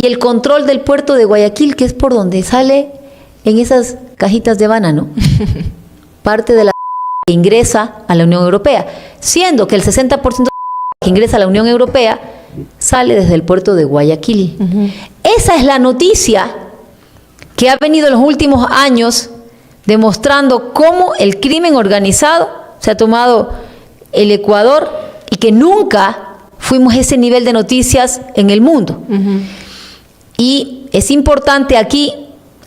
y el control del puerto de Guayaquil, que es por donde sale en esas cajitas de banano, parte de la que ingresa a la Unión Europea, siendo que el 60% que ingresa a la Unión Europea sale desde el puerto de Guayaquil. Esa es la noticia que ha venido en los últimos años demostrando cómo el crimen organizado se ha tomado el Ecuador y que nunca fuimos a ese nivel de noticias en el mundo. Y es importante aquí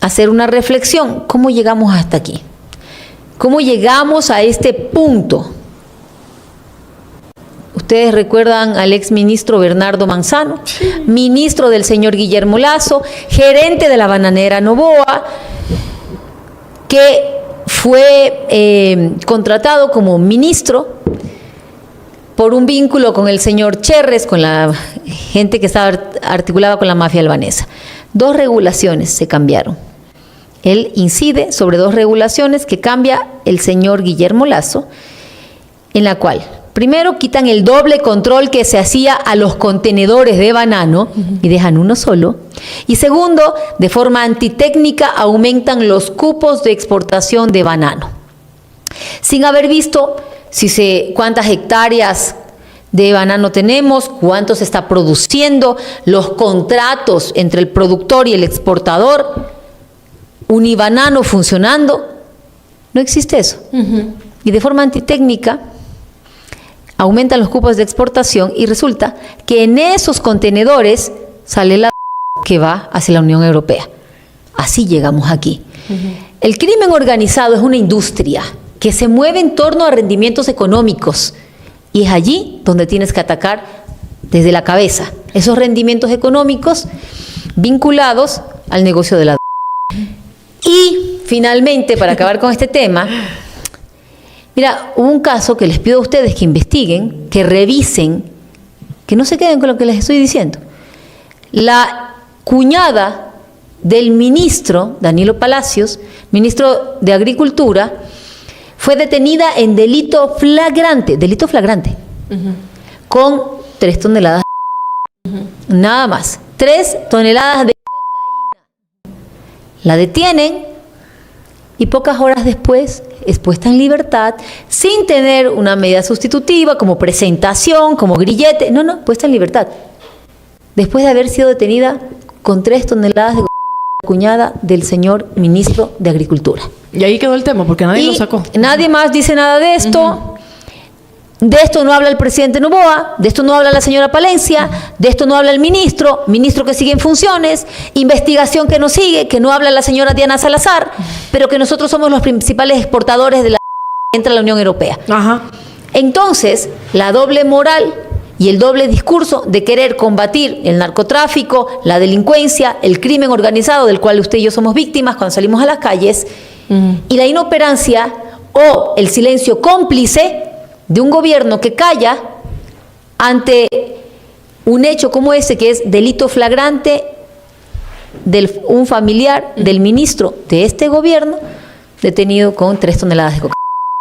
hacer una reflexión. ¿Cómo llegamos hasta aquí? ¿Cómo llegamos a este punto? Ustedes recuerdan al exministro Bernardo Manzano, ministro del señor Guillermo Lasso, gerente de la bananera Noboa, que fue contratado como ministro por un vínculo con el señor Cherres, con la gente que estaba articulada con la mafia albanesa. 2 regulaciones se cambiaron. Él incide sobre 2 regulaciones que cambia el señor Guillermo Lasso, en la cual, primero, quitan el doble control que se hacía a los contenedores de banano y dejan uno solo. Y segundo, de forma antitécnica, aumentan los cupos de exportación de banano. Sin haber visto cuántas hectáreas de banano tenemos, cuánto se está produciendo, los contratos entre el productor y el exportador, Unibanano funcionando, no existe eso. Y de forma antitécnica aumentan los cupos de exportación y resulta que en esos contenedores sale la que va hacia la Unión Europea. Así llegamos aquí. El crimen organizado es una industria que se mueve en torno a rendimientos económicos y es allí donde tienes que atacar desde la cabeza esos rendimientos económicos vinculados al negocio de la droga. Y finalmente, para acabar con este tema, mira, hubo un caso que les pido a ustedes que investiguen, que revisen, que no se queden con lo que les estoy diciendo. La cuñada del ministro, Danilo Palacios, ministro de Agricultura, fue detenida en delito flagrante, con 3 toneladas de cocaína. Nada más, 3 toneladas de cocaína. La detienen y pocas horas después es puesta en libertad sin tener una medida sustitutiva como presentación, como grillete. No, puesta en libertad. Después de haber sido detenida con 3 toneladas de cocaína, la cuñada del señor ministro de Agricultura. Y ahí quedó el tema, porque nadie lo sacó. Nadie más dice nada de esto. De esto no habla el presidente Noboa, de esto no habla la señora Palencia, de esto no habla el ministro que sigue en funciones, investigación que no sigue, que no habla la señora Diana Salazar, pero que nosotros somos los principales exportadores de la entra a la Unión Europea. Entonces, la doble moral y el doble discurso de querer combatir el narcotráfico, la delincuencia, el crimen organizado del cual usted y yo somos víctimas cuando salimos a las calles, y la inoperancia o el silencio cómplice de un gobierno que calla ante un hecho como ese, que es delito flagrante de un familiar del ministro de este gobierno detenido con 3 toneladas de cocaína.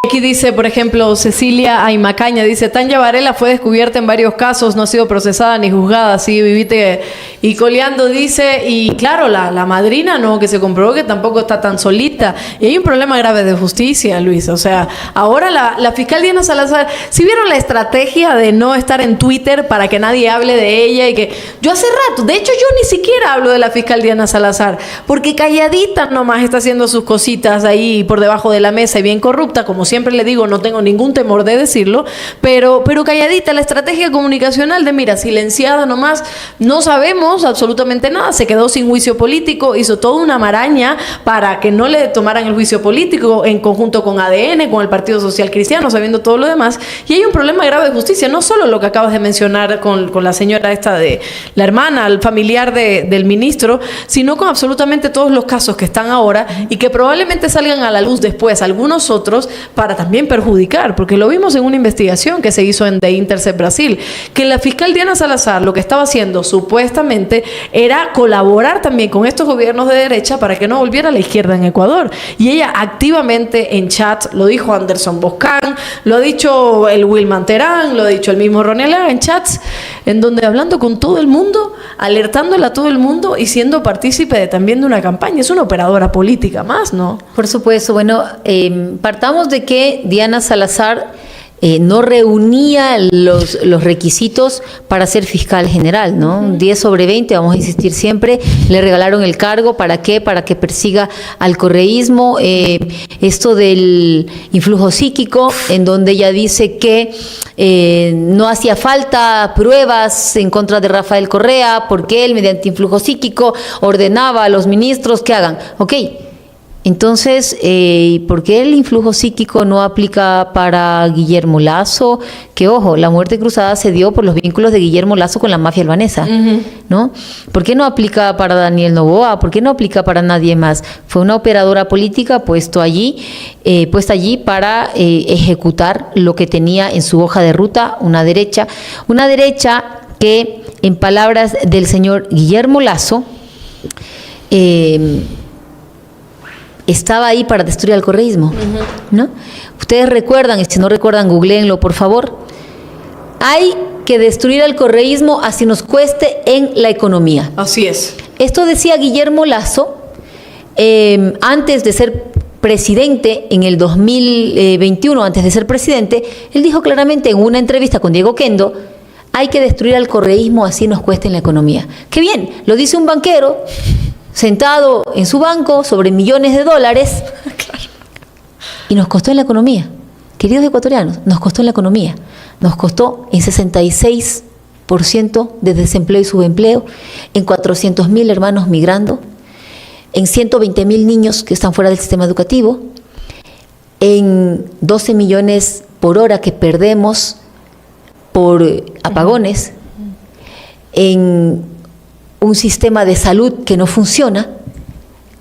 Aquí dice, por ejemplo, Cecilia Aymacaña, dice, Tanya Varela fue descubierta en varios casos, no ha sido procesada ni juzgada, sigue vivite y coleando, dice, y claro, la madrina, ¿no? Que se comprobó que tampoco está tan solita, y hay un problema grave de justicia, Luis, o sea, ahora la fiscal Diana Salazar, si vieron la estrategia de no estar en Twitter para que nadie hable de ella, y que yo hace rato, de hecho yo ni siquiera hablo de la fiscal Diana Salazar, porque calladita nomás está haciendo sus cositas ahí por debajo de la mesa y bien corrupta, como siempre le digo, no tengo ningún temor de decirlo, pero calladita, la estrategia comunicacional de, mira, silenciada nomás, no sabemos absolutamente nada, se quedó sin juicio político, hizo toda una maraña para que no le tomaran el juicio político en conjunto con ADN, con el Partido Social Cristiano, sabiendo todo lo demás, y hay un problema grave de justicia, no solo lo que acabas de mencionar con la señora esta de la hermana, el familiar del ministro, sino con absolutamente todos los casos que están ahora y que probablemente salgan a la luz después, algunos otros, para también perjudicar, porque lo vimos en una investigación que se hizo en The Intercept Brasil, que la fiscal Diana Salazar lo que estaba haciendo supuestamente era colaborar también con estos gobiernos de derecha para que no volviera a la izquierda en Ecuador, y ella activamente en chat, lo dijo Anderson Boscan, lo ha dicho el Wilman Terán, lo ha dicho el mismo Ronela en chats, en donde hablando con todo el mundo, alertándole a todo el mundo y siendo partícipe también de una campaña. Es una operadora política más, ¿no? Por supuesto. Bueno, partamos de que Diana Salazar no reunía los requisitos para ser fiscal general, ¿no? 10 sobre 20, vamos a insistir siempre, le regalaron el cargo, ¿para qué? Para que persiga al correísmo, esto del influjo psíquico, en donde ella dice que no hacía falta pruebas en contra de Rafael Correa, porque él, mediante influjo psíquico, ordenaba a los ministros que hagan. Ok. Entonces, ¿por qué el influjo psíquico no aplica para Guillermo Lasso? Que, ojo, la muerte cruzada se dio por los vínculos de Guillermo Lasso con la mafia albanesa, ¿no? ¿Por qué no aplica para Daniel Noboa? ¿Por qué no aplica para nadie más? Fue una operadora política puesta allí para ejecutar lo que tenía en su hoja de ruta una derecha que, en palabras del señor Guillermo Lasso, estaba ahí para destruir al correísmo, ¿no? Ustedes recuerdan, y si no recuerdan, googleenlo, por favor. Hay que destruir al correísmo así nos cueste en la economía. Así es. Esto decía Guillermo Lasso antes de ser presidente en el 2021, antes de ser presidente, él dijo claramente en una entrevista con Diego Kendo: hay que destruir al correísmo así nos cueste en la economía. ¡Qué bien! Lo dice un banquero sentado en su banco sobre millones de dólares. Claro. Y nos costó en la economía. Queridos ecuatorianos, nos costó en la economía. Nos costó en 66% de desempleo y subempleo, en 400.000 hermanos migrando, en 120.000 niños que están fuera del sistema educativo, en 12 millones por hora que perdemos por apagones, en un sistema de salud que no funciona,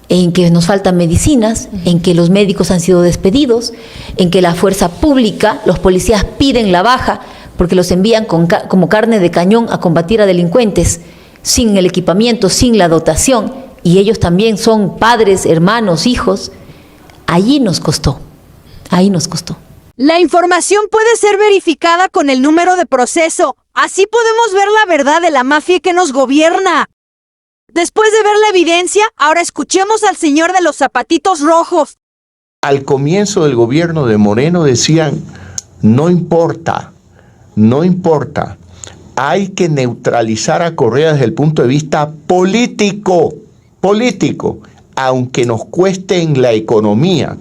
en que nos faltan medicinas, en que los médicos han sido despedidos, en que la fuerza pública, los policías piden la baja porque los envían como carne de cañón a combatir a delincuentes, sin el equipamiento, sin la dotación, y ellos también son padres, hermanos, hijos. Allí nos costó, ahí nos costó. La información puede ser verificada con el número de proceso. Así podemos ver la verdad de la mafia que nos gobierna. Después de ver la evidencia, ahora escuchemos al señor de los zapatitos rojos. Al comienzo del gobierno de Moreno decían: no importa, hay que neutralizar a Correa desde el punto de vista político, aunque nos cueste en la economía.